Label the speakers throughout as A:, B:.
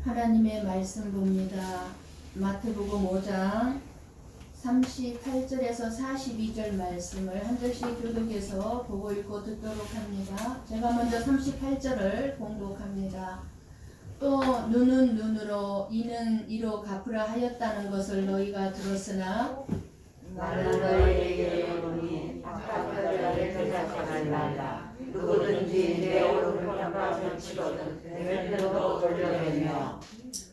A: 하나님의 말씀 봅니다. 마태복음 5장 38절에서 42절 말씀을 한 절씩 교독해서 보고 읽고 듣도록 합니다. 제가 먼저 38절을 봉독합니다. 또 눈은 눈으로 이는 이로 갚으라 하였다는 것을 너희가 들었으나
B: 나는 너희에게 이르노니 악한 자를 대적하지 말라. 누구든지 내 얼굴을 평가하면 치거든 내 편도 돌려내며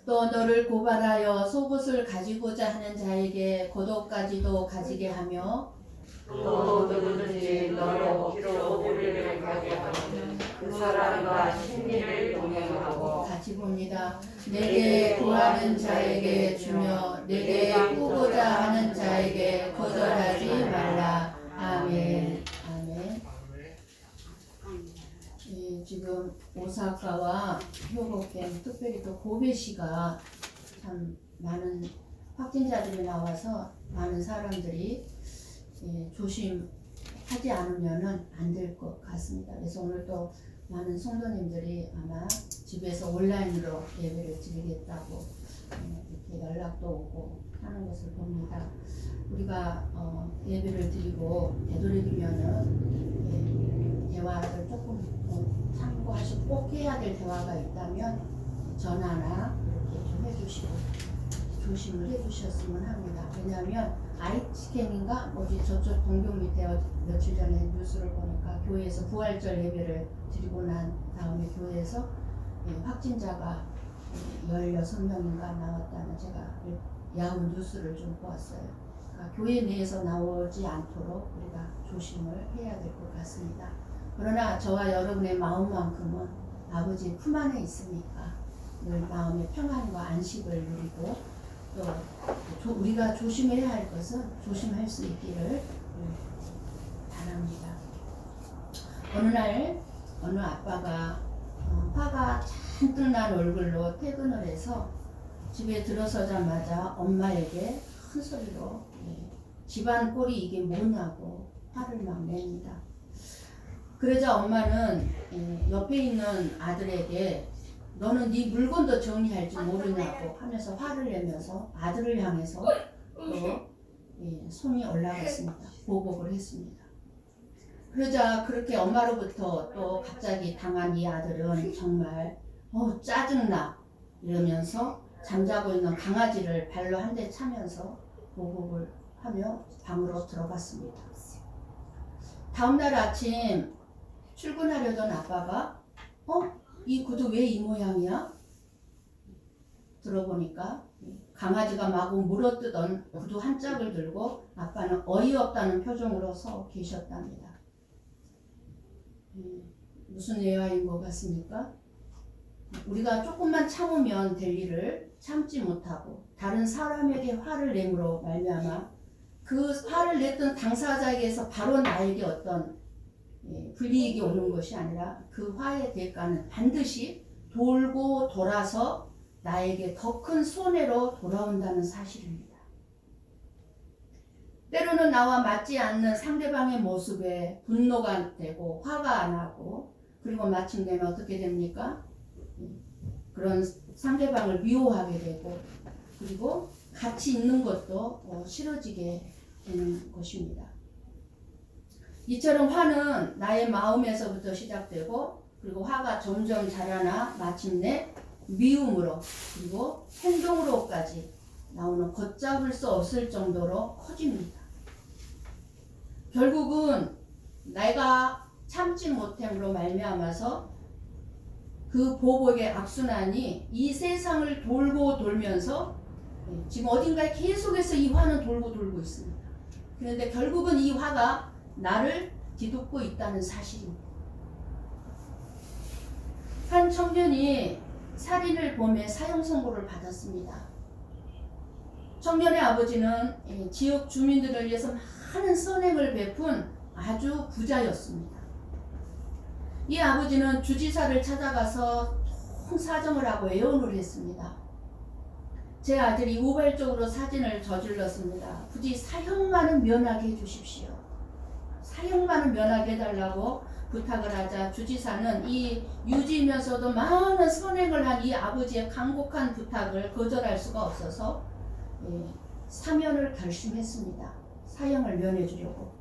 A: 또 너를 고발하여 속옷을 가지고자 하는 자에게 고독까지도 가지게 하며
B: 또 누구든지 너로 피로 우리를 가게 하면 그 사람과 심리를 동행하고
A: 같이 봅니다. 내게 구하는 자에게 주며 내게 꾸고자 하는 자에게 거절하지 말라. 아멘. 아멘. 지금 오사카와 효고県, 특별히 또 고베시가 참 많은 확진자들이 나와서 많은 사람들이 조심하지 않으면 안 될 것 같습니다. 그래서 오늘 또 많은 성도님들이 아마 집에서 온라인으로 예배를 드리겠다고 이렇게 연락도 오고 하는 것을 봅니다. 우리가 예배를 드리고 되도록이면은 대화를 조금 참고하시고 꼭 해야 될 대화가 있다면 전화나 이렇게 좀 해주시고 조심을 해주셨으면 합니다. 왜냐하면 아이치켄인가 뭐지 저쪽 동교 밑에 며칠 전에 뉴스를 보니까 교회에서 부활절 예배를 드리고 난 다음에 교회에서 확진자가 16명인가 나왔다는 제가 야후 뉴스를 좀 보았어요. 그러니까 교회 내에서 나오지 않도록 우리가 조심을 해야 될 것 같습니다. 그러나 저와 여러분의 마음만큼은 아버지 품 안에 있으니까 늘 마음의 평안과 안식을 누리고 또 우리가 조심해야 할 것은 조심할 수 있기를 바랍니다. 어느 날 어느 아빠가 화가 잔뜩 난 얼굴로 퇴근을 해서 집에 들어서자마자 엄마에게 큰 소리로 집안 꼴이 이게 뭐냐고 화를 막 냅니다. 그러자 엄마는 옆에 있는 아들에게 너는 네 물건도 정리할 줄 모르냐고 하면서 화를 내면서 아들을 향해서 또 손이 올라갔습니다. 보복을 했습니다. 그러자 그렇게 엄마로부터 또 갑자기 당한 이 아들은 정말 짜증나 이러면서 잠자고 있는 강아지를 발로 한 대 차면서 보복을 하며 방으로 들어갔습니다. 다음날 아침 출근하려던 아빠가 이 구두 왜 이 모양이야? 들어보니까 강아지가 마구 물어뜯던 구두 한 짝을 들고 아빠는 어이없다는 표정으로 서 계셨답니다. 무슨 예화인 것 같습니까? 우리가 조금만 참으면 될 일을 참지 못하고 다른 사람에게 화를 내므로 말미암아 그 화를 냈던 당사자에게서 바로 나에게 어떤 불이익이 오는 것이 아니라 그 화의 대가는 반드시 돌고 돌아서 나에게 더 큰 손해로 돌아온다는 사실입니다. 때로는 나와 맞지 않는 상대방의 모습에 분노가 되고 화가 나고 그리고 마침내는 어떻게 됩니까? 그런 상대방을 미워하게 되고 그리고 같이 있는 것도 싫어지게 되는 것입니다. 이처럼 화는 나의 마음에서부터 시작되고 그리고 화가 점점 자라나 마침내 미움으로 그리고 행동으로까지 나오는 걷잡을 수 없을 정도로 커집니다. 결국은 내가 참지 못함으로 말미암아서 그 보복의 악순환이 이 세상을 돌고 돌면서 지금 어딘가에 계속해서 이 화는 돌고 돌고 있습니다. 그런데 결국은 이 화가 나를 뒤덮고 있다는 사실입니다. 한 청년이 살인을 범해 사형 선고를 받았습니다. 청년의 아버지는 지역 주민들을 위해서 많은 선행을 베푼 아주 부자였습니다. 이 아버지는 주지사를 찾아가서 통 사정을 하고 애원을 했습니다. 제 아들이 우발적으로 사진을 저질렀습니다. 부디 사형만은 면하게 해주십시오. 사형만은 면하게 해달라고 부탁을 하자 주지사는 이 유지면서도 많은 선행을 한 이 아버지의 간곡한 부탁을 거절할 수가 없어서 사면을 결심했습니다. 사형을 면해주려고.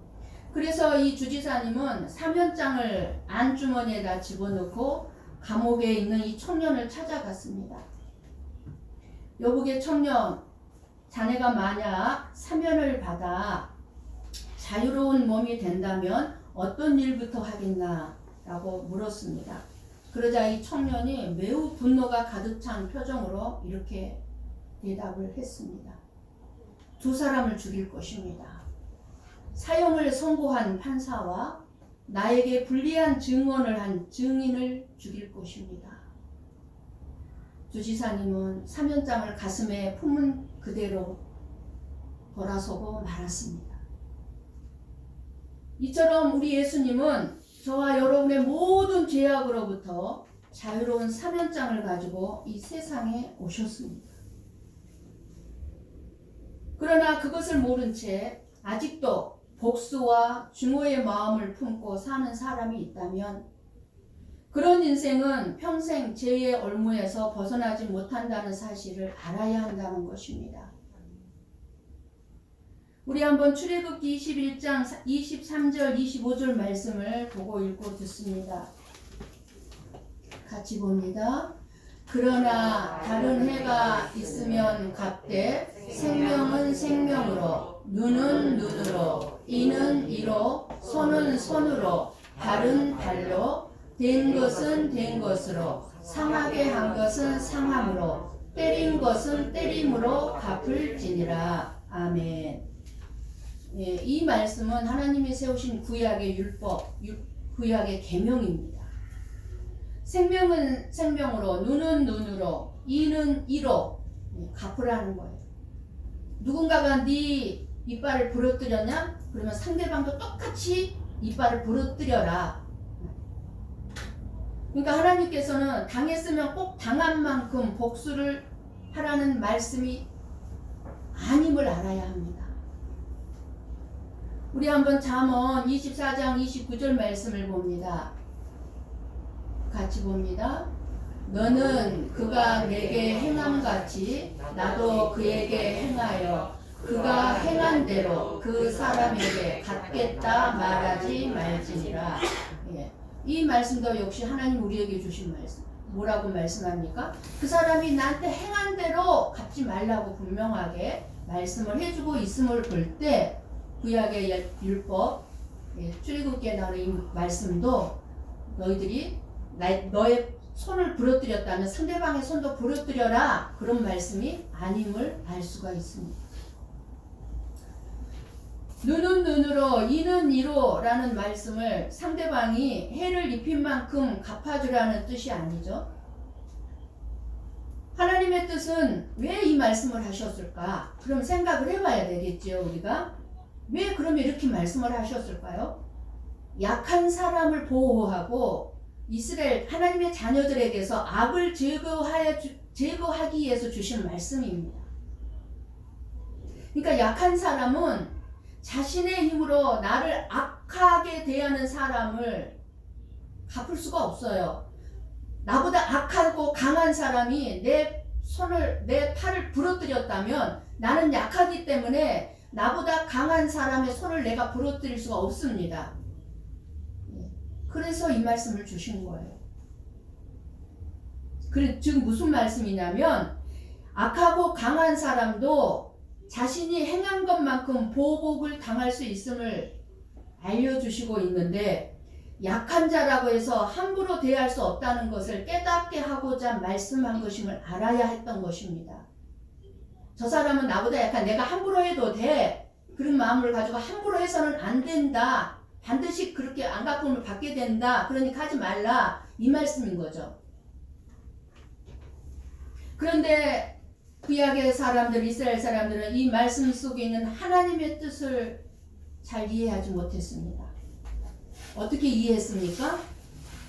A: 그래서 이 주지사님은 사면장을 안주머니에다 집어넣고 감옥에 있는 이 청년을 찾아갔습니다. 여보게 청년, 자네가 만약 사면을 받아 자유로운 몸이 된다면 어떤 일부터 하겠나? 라고 물었습니다. 그러자 이 청년이 매우 분노가 가득 찬 표정으로 이렇게 대답을 했습니다. 두 사람을 죽일 것입니다. 사형을 선고한 판사와 나에게 불리한 증언을 한 증인을 죽일 것입니다. 주지사님은 사면장을 가슴에 품은 그대로 돌아서고 말았습니다. 이처럼 우리 예수님은 저와 여러분의 모든 죄악으로부터 자유로운 사면장을 가지고 이 세상에 오셨습니다. 그러나 그것을 모른 채 아직도 복수와 증오의 마음을 품고 사는 사람이 있다면 그런 인생은 평생 죄의 올무에서 벗어나지 못한다는 사실을 알아야 한다는 것입니다. 우리 한번 출애굽기 21장 23절 25절 말씀을 보고 읽고 듣습니다. 같이 봅니다. 그러나 다른 해가 있으면 갑되 생명은 생명으로 눈은 눈으로 이는 이로 손은 손으로 발은 발로 된 것은 된 것으로 상하게 한 것은 상함으로 때린 것은 때림으로 갚을지니라. 아멘. 이 말씀은 하나님이 세우신 구약의 율법, 구약의 계명입니다. 생명은 생명으로, 눈은 눈으로, 이는 이로 갚으라는 거예요. 누군가가 네 이빨을 부러뜨렸냐? 그러면 상대방도 똑같이 이빨을 부러뜨려라. 그러니까 하나님께서는 당했으면 꼭 당한 만큼 복수를 하라는 말씀이 아님을 알아야 합니다. 우리 한번 잠언 24장 29절 말씀을 봅니다. 같이 봅니다. 너는 그가 내게 행함같이 나도 그에게 행하여 그가 행한 대로 그 사람에게 갚겠다 말하지 말지니라. 이 말씀도 역시 하나님 우리에게 주신 말씀. 뭐라고 말씀합니까? 그 사람이 나한테 행한 대로 갚지 말라고 분명하게 말씀을 해주고 있음을 볼 때 구약의 율법, 출애굽기에 나오는 이 말씀도 너희들이 너의 손을 부러뜨렸다면 상대방의 손도 부러뜨려라, 그런 말씀이 아님을 알 수가 있습니다. 눈은 눈으로 이는 이로 라는 말씀을 상대방이 해를 입힌 만큼 갚아주라는 뜻이 아니죠. 하나님의 뜻은 왜 이 말씀을 하셨을까? 그럼 생각을 해봐야 되겠죠. 우리가 왜 그러면 이렇게 말씀을 하셨을까요? 약한 사람을 보호하고 이스라엘 하나님의 자녀들에게서 악을 제거하기 위해서 주신 말씀입니다. 그러니까 약한 사람은 자신의 힘으로 나를 악하게 대하는 사람을 갚을 수가 없어요. 나보다 악하고 강한 사람이 내 팔을 부러뜨렸다면 나는 약하기 때문에 나보다 강한 사람의 손을 내가 부러뜨릴 수가 없습니다. 그래서 이 말씀을 주신 거예요. 즉 무슨 말씀이냐면 악하고 강한 사람도 자신이 행한 것만큼 보복을 당할 수 있음을 알려주시고 있는데 약한 자라고 해서 함부로 대할 수 없다는 것을 깨닫게 하고자 말씀한 것임을 알아야 했던 것입니다. 저 사람은 나보다 약한, 내가 함부로 해도 돼, 그런 마음을 가지고 함부로 해서는 안 된다, 반드시 그렇게 안갚음을 받게 된다, 그러니까 하지 말라, 이 말씀인 거죠. 그런데 구약의 사람들, 이스라엘 사람들은 이 말씀 속에 있는 하나님의 뜻을 잘 이해하지 못했습니다. 어떻게 이해했습니까?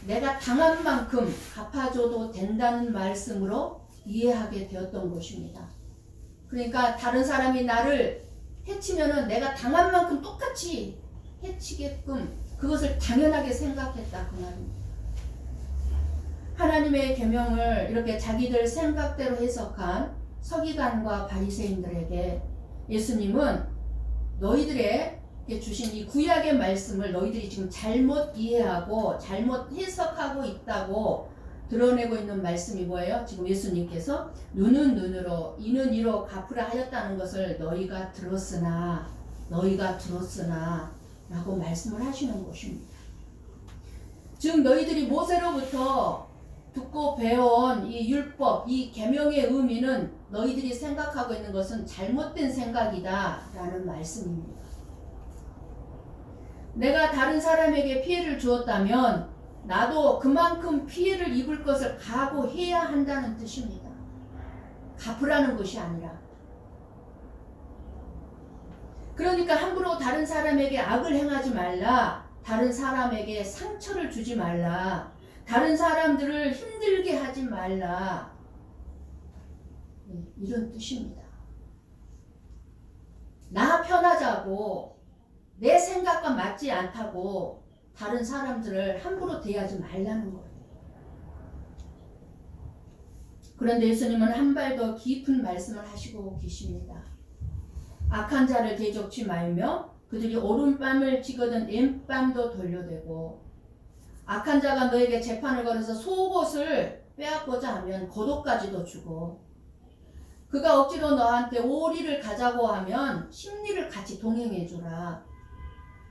A: 내가 당한 만큼 갚아줘도 된다는 말씀으로 이해하게 되었던 것입니다. 그러니까 다른 사람이 나를 해치면은 내가 당한 만큼 똑같이 해치게끔 그것을 당연하게 생각했다 그 말입니다. 하나님의 계명을 이렇게 자기들 생각대로 해석한 서기관과 바리새인들에게 예수님은 너희들의 주신 이 구약의 말씀을 너희들이 지금 잘못 이해하고 잘못 해석하고 있다고 드러내고 있는 말씀이 뭐예요? 지금 예수님께서 눈은 눈으로 이는 이로 갚으라 하였다는 것을 너희가 들었으나 라고 말씀을 하시는 것입니다. 즉 너희들이 모세로부터 듣고 배워온 이 율법, 이 계명의 의미는 너희들이 생각하고 있는 것은 잘못된 생각이다 라는 말씀입니다. 내가 다른 사람에게 피해를 주었다면 나도 그만큼 피해를 입을 것을 각오해야 한다는 뜻입니다. 갚으라는 것이 아니라. 그러니까 함부로 다른 사람에게 악을 행하지 말라. 다른 사람에게 상처를 주지 말라. 다른 사람들을 힘들게 하지 말라. 이런 뜻입니다. 나 편하자고 내 생각과 맞지 않다고 다른 사람들을 함부로 대하지 말라는 거예요. 그런데 예수님은 한 발 더 깊은 말씀을 하시고 계십니다. 악한 자를 대적치 말며 그들이 오른뺨을 치거든 왼뺨도 돌려대고 악한 자가 너에게 재판을 걸어서 속옷을 빼앗고자 하면 겉옷까지도 주고 그가 억지로 너한테 오리를 가자고 하면 십리를 같이 동행해 주라.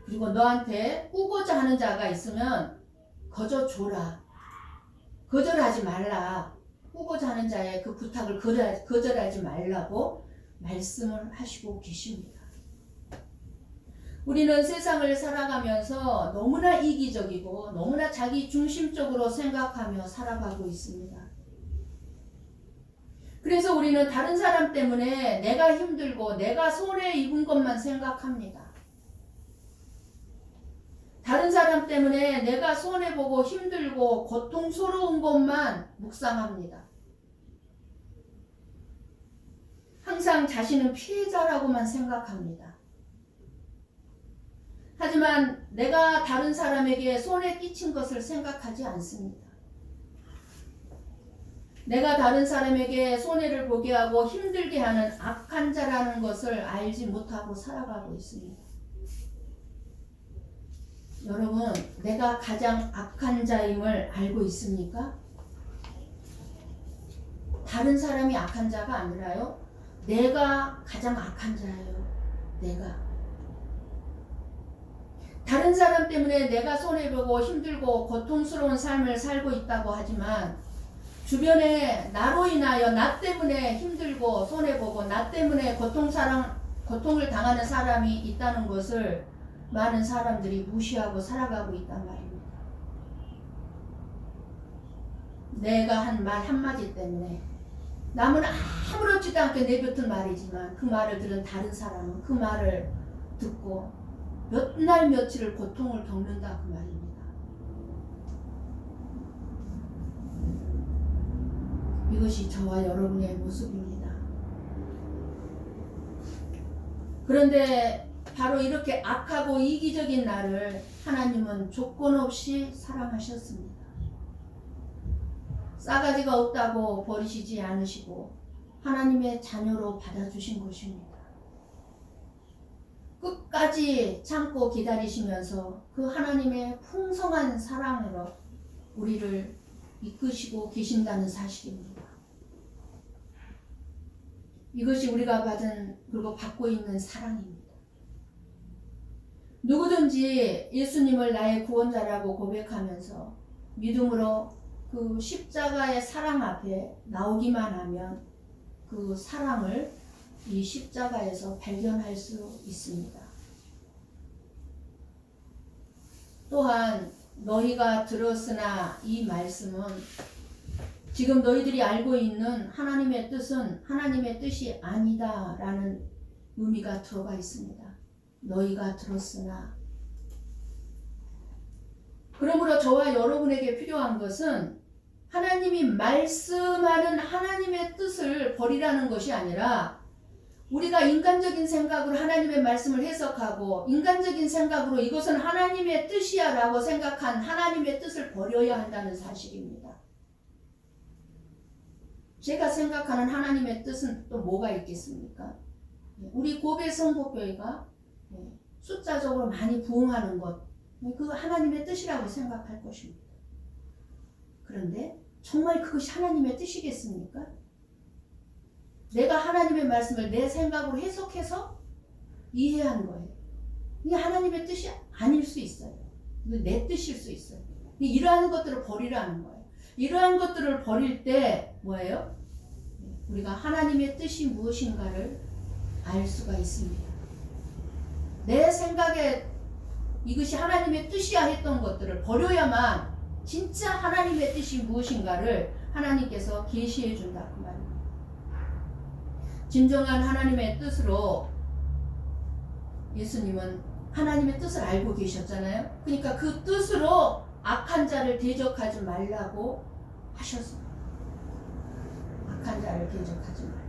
A: 그리고 너한테 꾸고자 하는 자가 있으면 거저 줘라. 거절하지 말라. 꾸고자 하는 자의 그 부탁을 거절하지 말라고 말씀을 하시고 계십니다. 우리는 세상을 살아가면서 너무나 이기적이고 너무나 자기 중심적으로 생각하며 살아가고 있습니다. 그래서 우리는 다른 사람 때문에 내가 힘들고 내가 손해 입은 것만 생각합니다. 다른 사람 때문에 내가 손해보고 힘들고 고통스러운 것만 묵상합니다. 항상 자신은 피해자라고만 생각합니다. 하지만 내가 다른 사람에게 손해 끼친 것을 생각하지 않습니다. 내가 다른 사람에게 손해를 보게 하고 힘들게 하는 악한 자라는 것을 알지 못하고 살아가고 있습니다. 여러분, 내가 가장 악한 자임을 알고 있습니까? 다른 사람이 악한 자가 아니라요. 내가 가장 악한 자예요. 내가. 다른 사람 때문에 내가 손해보고 힘들고 고통스러운 삶을 살고 있다고 하지만 주변에 나로 인하여 나 때문에 힘들고 손해보고 나 때문에 고통을 당하는 사람이 있다는 것을 많은 사람들이 무시하고 살아가고 있단 말입니다. 내가 한 말 한마디 때문에 남은 아무렇지도 않게 내뱉은 말이지만 그 말을 들은 다른 사람은 그 말을 듣고 몇 날 며칠을 고통을 겪는다 그 말입니다. 이것이 저와 여러분의 모습입니다. 그런데 바로 이렇게 악하고 이기적인 나를 하나님은 조건 없이 사랑하셨습니다. 싸가지가 없다고 버리시지 않으시고 하나님의 자녀로 받아주신 것입니다. 끝까지 참고 기다리시면서 그 하나님의 풍성한 사랑으로 우리를 이끄시고 계신다는 사실입니다. 이것이 우리가 받은 그리고 받고 있는 사랑입니다. 누구든지 예수님을 나의 구원자라고 고백하면서 믿음으로 그 십자가의 사랑 앞에 나오기만 하면 그 사랑을 이 십자가에서 발견할 수 있습니다. 또한 너희가 들었으나 이 말씀은 지금 너희들이 알고 있는 하나님의 뜻은 하나님의 뜻이 아니다 라는 의미가 들어가 있습니다. 너희가 들었으나. 그러므로 저와 여러분에게 필요한 것은 하나님이 말씀하는 하나님의 뜻을 버리라는 것이 아니라 우리가 인간적인 생각으로 하나님의 말씀을 해석하고 인간적인 생각으로 이것은 하나님의 뜻이야 라고 생각한 하나님의 뜻을 버려야 한다는 사실입니다. 제가 생각하는 하나님의 뜻은 또 뭐가 있겠습니까? 우리 고배 성복교회가 숫자적으로 많이 부흥하는 것, 그 하나님의 뜻이라고 생각할 것입니다. 그런데 정말 그것이 하나님의 뜻이겠습니까? 내가 하나님의 말씀을 내 생각으로 해석해서 이해한 거예요. 이게 하나님의 뜻이 아닐 수 있어요. 내 뜻일 수 있어요. 이러한 것들을 버리라는 거예요. 이러한 것들을 버릴 때 뭐예요? 우리가 하나님의 뜻이 무엇인가를 알 수가 있습니다. 내 생각에 이것이 하나님의 뜻이야 했던 것들을 버려야만 진짜 하나님의 뜻이 무엇인가를 하나님께서 계시해 준다 그 말입니다. 진정한 하나님의 뜻으로 예수님은 하나님의 뜻을 알고 계셨잖아요. 그러니까 그 뜻으로 악한 자를 대적하지 말라고 하셨습니다. 악한 자를 대적하지 말라.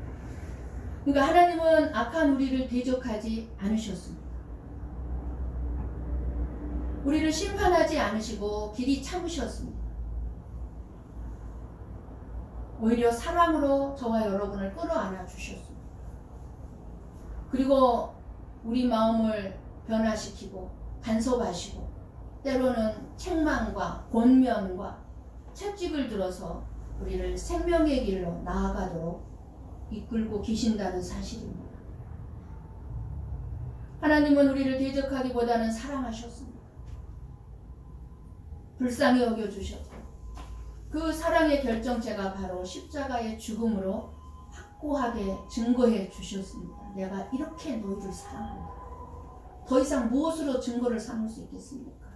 A: 그러니까 하나님은 악한 우리를 대적하지 않으셨습니다. 우리를 심판하지 않으시고 길이 참으셨습니다. 오히려 사랑으로 저와 여러분을 끌어안아 주셨습니다. 그리고 우리 마음을 변화시키고 간섭하시고 때로는 책망과 권면과 채찍을 들어서 우리를 생명의 길로 나아가도록 이끌고 계신다는 사실입니다. 하나님은 우리를 대적하기보다는 사랑하셨습니다. 불쌍히 여겨주셨고 그 사랑의 결정체가 바로 십자가의 죽음으로 확고하게 증거해 주셨습니다. 내가 이렇게 너희를 사랑한다. 더 이상 무엇으로 증거를 삼을 수 있겠습니까?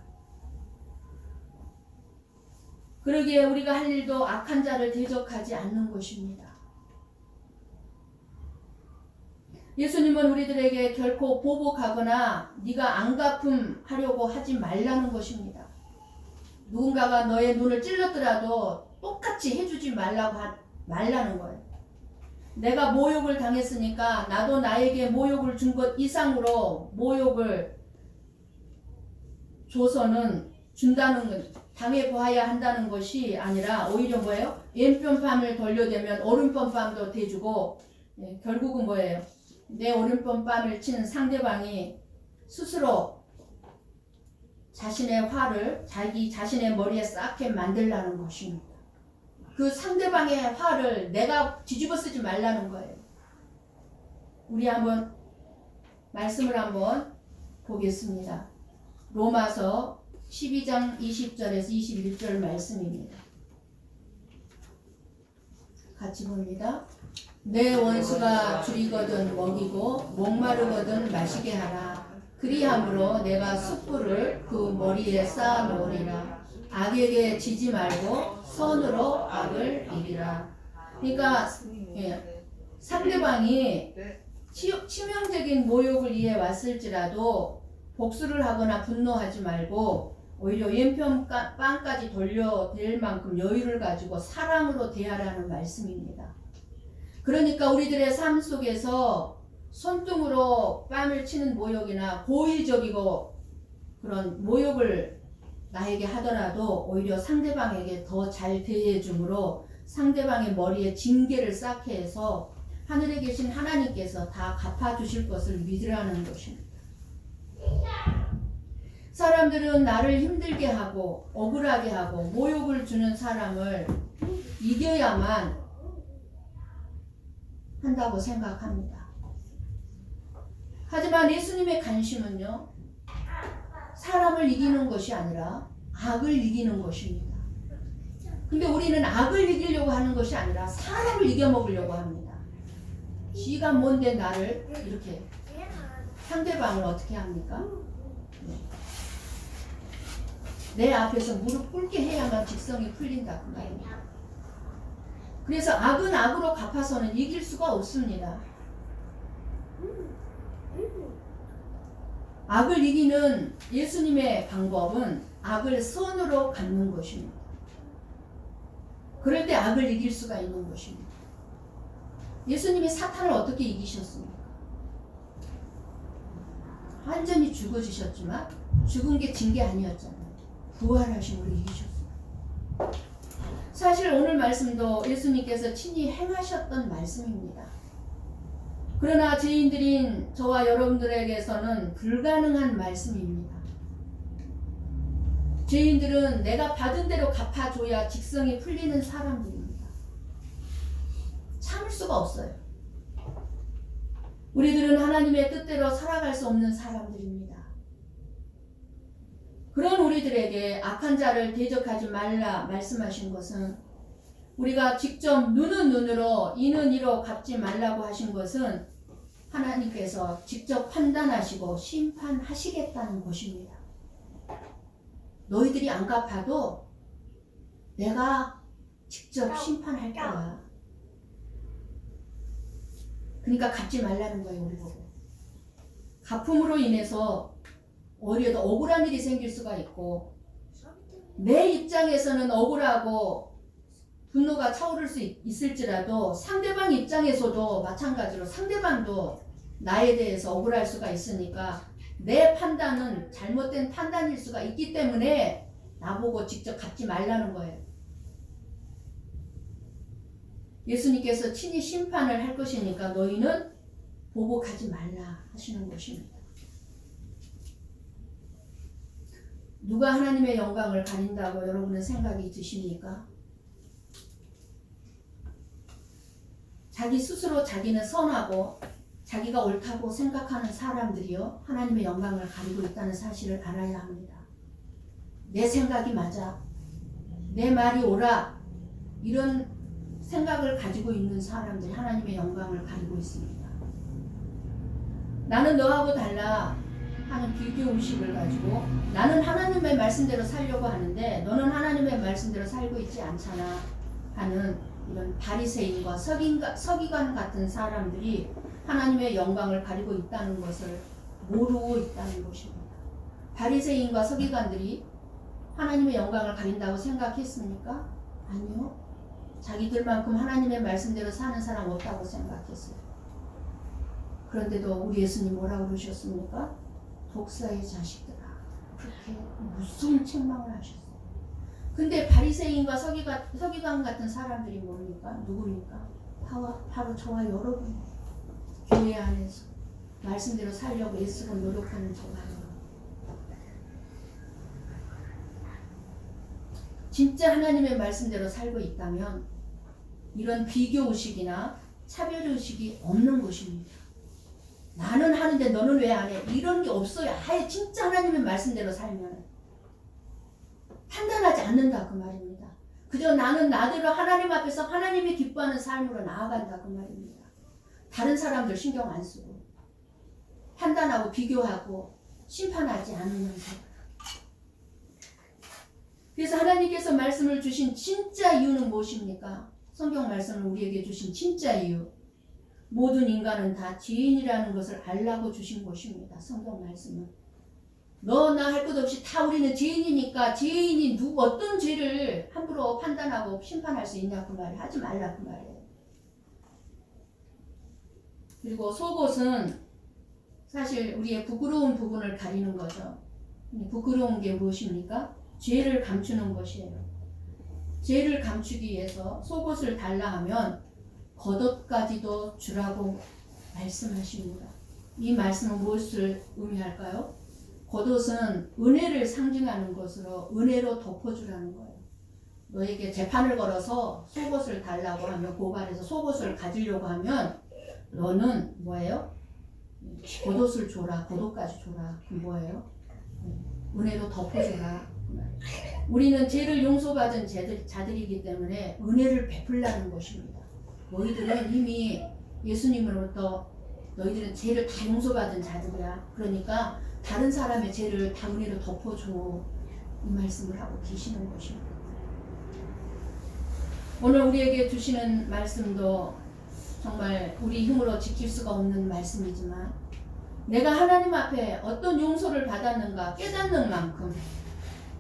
A: 그러기에 우리가 할 일도 악한 자를 대적하지 않는 것입니다. 예수님은 우리들에게 결코 보복하거나 네가 안갚음하려고 하지 말라는 것입니다. 누군가가 너의 눈을 찔렀더라도 똑같이 해주지 말라는 거예요. 내가 모욕을 당했으니까 나도 나에게 모욕을 준 것 이상으로 모욕을 줘서는 준다는 것, 당해보아야 한다는 것이 아니라 오히려 뭐예요? 왼편밤을 돌려대면 오른편밤도 대주고 결국은 뭐예요? 내 오른편밤을 친 상대방이 스스로 자신의 화를 자기 자신의 머리에 쌓게 만들라는 것입니다. 그 상대방의 화를 내가 뒤집어 쓰지 말라는 거예요. 우리 한번 말씀을 한번 보겠습니다. 로마서 12장 20절에서 21절 말씀입니다. 같이 봅니다. 내 원수가 줄이거든 먹이고 목마르거든 마시게 하라. 그리함으로 내가 숯불을 그 머리에 쌓아 놓으리라. 악에게 지지 말고 선으로 악을 이기라. 그러니까 상대방이 치명적인 모욕을 이해 왔을지라도 복수를 하거나 분노하지 말고 오히려 왼편 빵까지 돌려댈 만큼 여유를 가지고 사랑으로 대하라는 말씀입니다. 그러니까 우리들의 삶 속에서 손등으로 뺨을 치는 모욕이나 고의적이고 그런 모욕을 나에게 하더라도 오히려 상대방에게 더 잘 대해줌으로 상대방의 머리에 징계를 쌓게 해서 하늘에 계신 하나님께서 다 갚아주실 것을 믿으라는 것입니다. 사람들은 나를 힘들게 하고 억울하게 하고 모욕을 주는 사람을 이겨야만 한다고 생각합니다. 하지만 예수님의 관심은요, 사람을 이기는 것이 아니라 악을 이기는 것입니다. 근데 우리는 악을 이기려고 하는 것이 아니라 사람을 이겨먹으려고 합니다. 지가 뭔데 나를 이렇게 상대방을 어떻게 합니까? 내 앞에서 무릎 꿇게 해야만 직성이 풀린다 그 말입니다. 그래서 악은 악으로 갚아서는 이길 수가 없습니다. 악을 이기는 예수님의 방법은 악을 선으로 갚는 것입니다. 그럴 때 악을 이길 수가 있는 것입니다. 예수님이 사탄을 어떻게 이기셨습니까? 완전히 죽어지셨지만 죽은 게 진 게 아니었잖아요. 부활하심으로 이기셨어요. 사실 오늘 말씀도 예수님께서 친히 행하셨던 말씀입니다. 그러나 죄인들인 저와 여러분들에게서는 불가능한 말씀입니다. 죄인들은 내가 받은 대로 갚아줘야 직성이 풀리는 사람들입니다. 참을 수가 없어요. 우리들은 하나님의 뜻대로 살아갈 수 없는 사람들입니다. 그런 우리들에게 악한 자를 대적하지 말라 말씀하신 것은, 우리가 직접 눈은 눈으로 이는 이로 갚지 말라고 하신 것은 하나님께서 직접 판단하시고 심판하시겠다는 것입니다. 너희들이 안 갚아도 내가 직접 심판할 거야. 그러니까 갚지 말라는 거예요, 우리 보고. 갚음으로 인해서 오히려 더 억울한 일이 생길 수가 있고, 내 입장에서는 억울하고 분노가 차오를 수 있을지라도 상대방 입장에서도 마찬가지로 상대방도 나에 대해서 억울할 수가 있으니까 내 판단은 잘못된 판단일 수가 있기 때문에 나보고 직접 갚지 말라는 거예요. 예수님께서 친히 심판을 할 것이니까 너희는 보복하지 말라 하시는 것입니다. 누가 하나님의 영광을 가린다고 여러분은 생각이 드십니까? 자기 스스로 자기는 선하고 자기가 옳다고 생각하는 사람들이요, 하나님의 영광을 가리고 있다는 사실을 알아야 합니다. 내 생각이 맞아, 내 말이 옳아, 이런 생각을 가지고 있는 사람들이 하나님의 영광을 가리고 있습니다. 나는 너하고 달라 하는 비교의식을 가지고 나는 하나님의 말씀대로 살려고 하는데 너는 하나님의 말씀대로 살고 있지 않잖아 하는 이런 바리새인과 서기관 같은 사람들이 하나님의 영광을 가리고 있다는 것을 모르고 있다는 것입니다. 바리새인과 서기관들이 하나님의 영광을 가린다고 생각했습니까? 아니요. 자기들만큼 하나님의 말씀대로 사는 사람 없다고 생각했어요. 그런데도 우리 예수님 뭐라고 그러셨습니까? 독사의 자식들아, 그렇게 무서운 책망을 하셨어요. 근데 바리새인과 서기관 같은 사람들이 뭡니까? 누구입니까? 바로 저와 여러분, 교회 안에서 말씀대로 살려고 애쓰고 노력하는 저와 여러분. 진짜 하나님의 말씀대로 살고 있다면 이런 비교의식이나 차별의식이 없는 것입니다. 나는 하는데 너는 왜 안 해? 이런 게 없어요. 아예 진짜 하나님의 말씀대로 살면 판단하지 않는다 그 말입니다. 그저 나는 나대로 하나님 앞에서 하나님이 기뻐하는 삶으로 나아간다 그 말입니다. 다른 사람들 신경 안 쓰고 판단하고 비교하고 심판하지 않으면서. 그래서 하나님께서 말씀을 주신 진짜 이유는 무엇입니까? 성경 말씀을 우리에게 주신 진짜 이유, 모든 인간은 다 죄인이라는 것을 알라고 주신 것입니다. 성경 말씀은 너 나 할 것 없이 다 우리는 죄인이니까 죄인이 어떤 죄를 함부로 판단하고 심판할 수 있냐 그 말이 하지 말라 그 말이에요. 그리고 속옷은 사실 우리의 부끄러운 부분을 가리는 거죠. 부끄러운 게 무엇입니까? 죄를 감추는 것이에요. 죄를 감추기 위해서 속옷을 달라 하면 겉옷까지도 주라고 말씀하십니다. 이 말씀은 무엇을 의미할까요? 겉옷은 은혜를 상징하는 것으로 은혜로 덮어주라는 거예요. 너에게 재판을 걸어서 속옷을 달라고 하면, 고발해서 속옷을 가지려고 하면 너는 뭐예요? 겉옷을 줘라, 겉옷까지 줘라. 그럼 뭐예요? 은혜로 덮어주라. 우리는 죄를 용서받은 자들이기 때문에 은혜를 베풀라는 것입니다. 너희들은 이미 예수님으로부터 너희들은 죄를 다 용서받은 자들이야. 그러니까 다른 사람의 죄를 다 은혜로 덮어줘. 이 말씀을 하고 계시는 것입니다. 오늘 우리에게 주시는 말씀도 정말 우리 힘으로 지킬 수가 없는 말씀이지만 내가 하나님 앞에 어떤 용서를 받았는가 깨닫는 만큼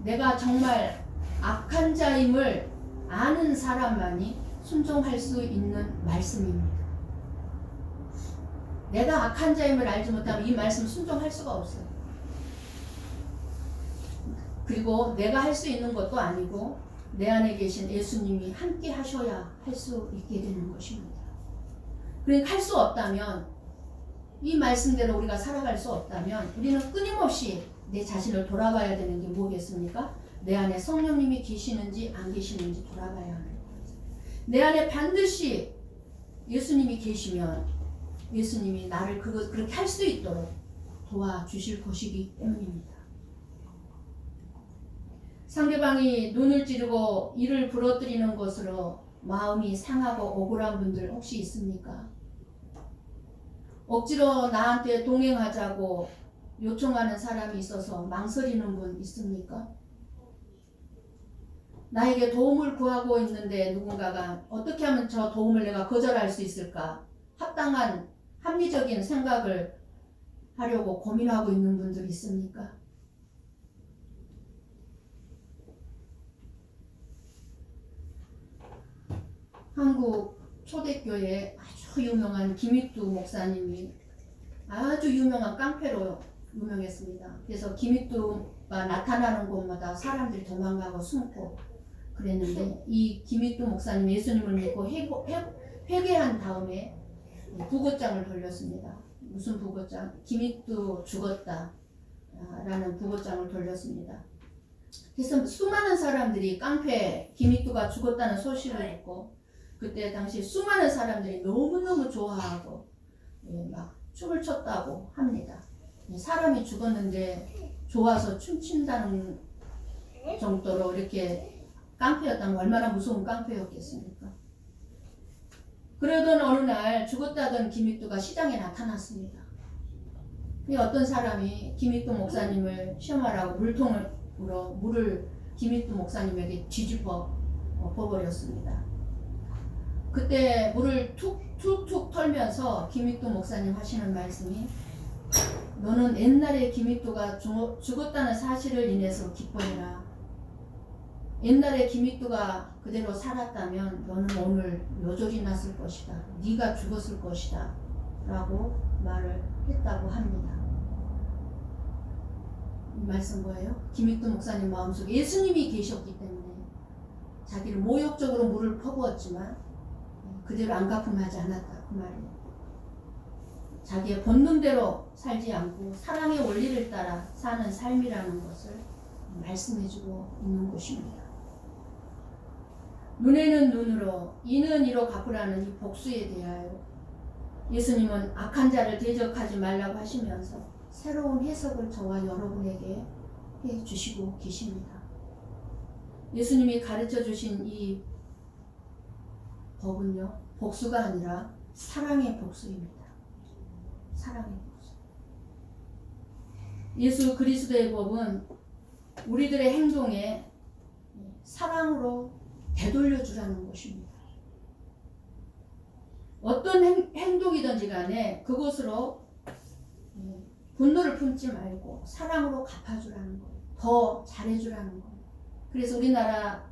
A: 내가 정말 악한 자임을 아는 사람만이 순종할 수 있는 말씀입니다. 내가 악한 자임을 알지 못하면 이 말씀 순종할 수가 없어요. 그리고 내가 할 수 있는 것도 아니고 내 안에 계신 예수님이 함께 하셔야 할 수 있게 되는 것입니다. 그러니까 할 수 없다면, 이 말씀대로 우리가 살아갈 수 없다면 우리는 끊임없이 내 자신을 돌아봐야 되는 게 뭐겠습니까? 내 안에 성령님이 계시는지 안 계시는지 돌아봐야 하는 거죠. 내 안에 반드시 예수님이 계시면 예수님이 나를 그렇게 할 수 있도록 도와주실 것이기 때문입니다. 상대방이 눈을 찌르고 이를 부러뜨리는 것으로 마음이 상하고 억울한 분들 혹시 있습니까? 억지로 나한테 동행하자고 요청하는 사람이 있어서 망설이는 분 있습니까? 나에게 도움을 구하고 있는데 누군가가 어떻게 하면 저 도움을 내가 거절할 수 있을까? 합당한 합리적인 생각을 하려고 고민하고 있는 분들 있습니까? 한국 초대교회 아주 유명한 김익두 목사님이 아주 유명한 깡패로 유명했습니다. 그래서 김익두가 나타나는 곳마다 사람들이 도망가고 숨고 그랬는데, 이 김익두 목사님 예수님을 믿고 회개한 다음에 부고장을 돌렸습니다. 무슨 부고장? 김익두 죽었다 라는 부고장을 돌렸습니다. 그래서 수많은 사람들이 깡패 김익두가 죽었다는 소식을 듣고 그때 당시 수많은 사람들이 너무너무 좋아하고 막 춤을 췄다고 합니다. 사람이 죽었는데 좋아서 춤춘다는 정도로 이렇게 깡패였다면 얼마나 무서운 깡패였겠습니까? 그러던 어느 날 죽었다던 김익두가 시장에 나타났습니다. 어떤 사람이 김익두 목사님을 시험하라고 물통으로 물을 김익두 목사님에게 뒤집어 버렸습니다. 그때 물을 툭툭 털면서 김익두 목사님 하시는 말씀이, 너는 옛날에 김익두가 죽었다는 사실을 인해서 기뻐해라. 옛날에 김익두가 그대로 살았다면 너는 오늘 요절이 났을 것이다. 네가 죽었을 것이다. 라고 말을 했다고 합니다. 이 말씀 뭐예요? 김익두 목사님 마음속에 예수님이 계셨기 때문에 자기를 모욕적으로 물을 퍼부었지만 그대로 안가품하지 않았다. 그 말이에요. 자기의 본능대로 살지 않고 사랑의 원리를 따라 사는 삶이라는 것을 말씀해주고 있는 것입니다. 눈에는 눈으로, 이는 이로 갚으라는 이 복수에 대하여 예수님은 악한 자를 대적하지 말라고 하시면서 새로운 해석을 저와 여러분에게 해주시고 계십니다. 예수님이 가르쳐 주신 이 법은요, 복수가 아니라 사랑의 복수입니다. 사랑의 복수. 예수 그리스도의 법은 우리들의 행동에 사랑으로 되돌려 주라는 것입니다. 어떤 행동이든지 간에 그것으로 분노를 품지 말고 사랑으로 갚아주라는 거예요. 더 잘해주라는 거예요. 그래서 우리나라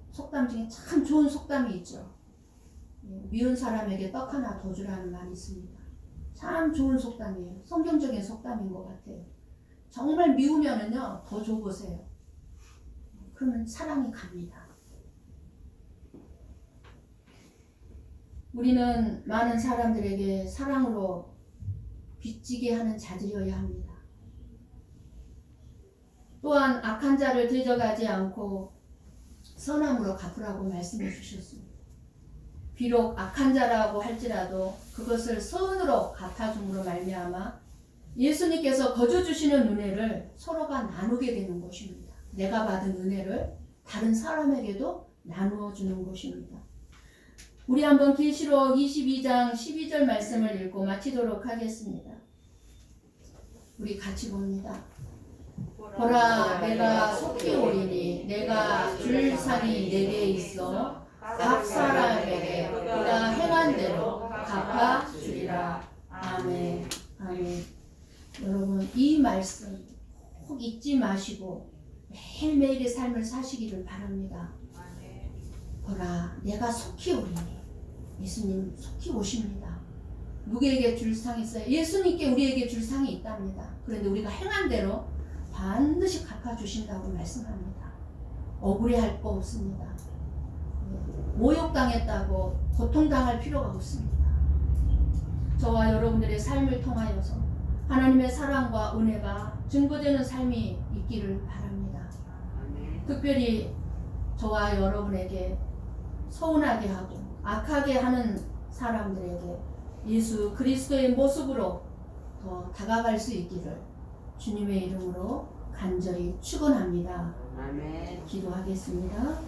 A: 속담 중에 참 좋은 속담이 있죠. 미운 사람에게 떡 하나 더 주라는 말이 있습니다. 참 좋은 속담이에요. 성경적인 속담인 것 같아요. 정말 미우면은요, 더 줘보세요. 그러면 사랑이 갑니다. 우리는 많은 사람들에게 사랑으로 빚지게 하는 자들이어야 합니다. 또한 악한 자를 대적하지 않고 선함으로 갚으라고 말씀해 주셨습니다. 비록 악한 자라고 할지라도 그것을 선으로 갚아줌으로 말미암아 예수님께서 거저 주시는 은혜를 서로가 나누게 되는 것입니다. 내가 받은 은혜를 다른 사람에게도 나누어 주는 것입니다. 우리 한번 계시록 22장 12절 말씀을 읽고 마치도록 하겠습니다. 우리 같이 봅니다. 보라, 내가 속히 오리니 내가 줄 상이 내게 있어 각 사람에게 그가 행한 대로 갚아주리라. 아멘. 아멘. 여러분, 이 말씀 꼭 잊지 마시고 매일매일의 삶을 사시기를 바랍니다. 보라, 내가 속히 오리니. 예수님 속히 오십니다. 누구에게 줄 상이 있어요? 예수님께 우리에게 줄 상이 있답니다. 그런데 우리가 행한 대로 반드시 갚아주신다고 말씀합니다. 억울해할 거 없습니다. 모욕당했다고 고통당할 필요가 없습니다. 저와 여러분들의 삶을 통하여서 하나님의 사랑과 은혜가 증거되는 삶이 있기를 바랍니다. 특별히 저와 여러분에게 서운하게 하고 악하게 하는 사람들에게 예수 그리스도의 모습으로 더 다가갈 수 있기를 주님의 이름으로 간절히 축원합니다.
B: 아멘.
A: 기도하겠습니다.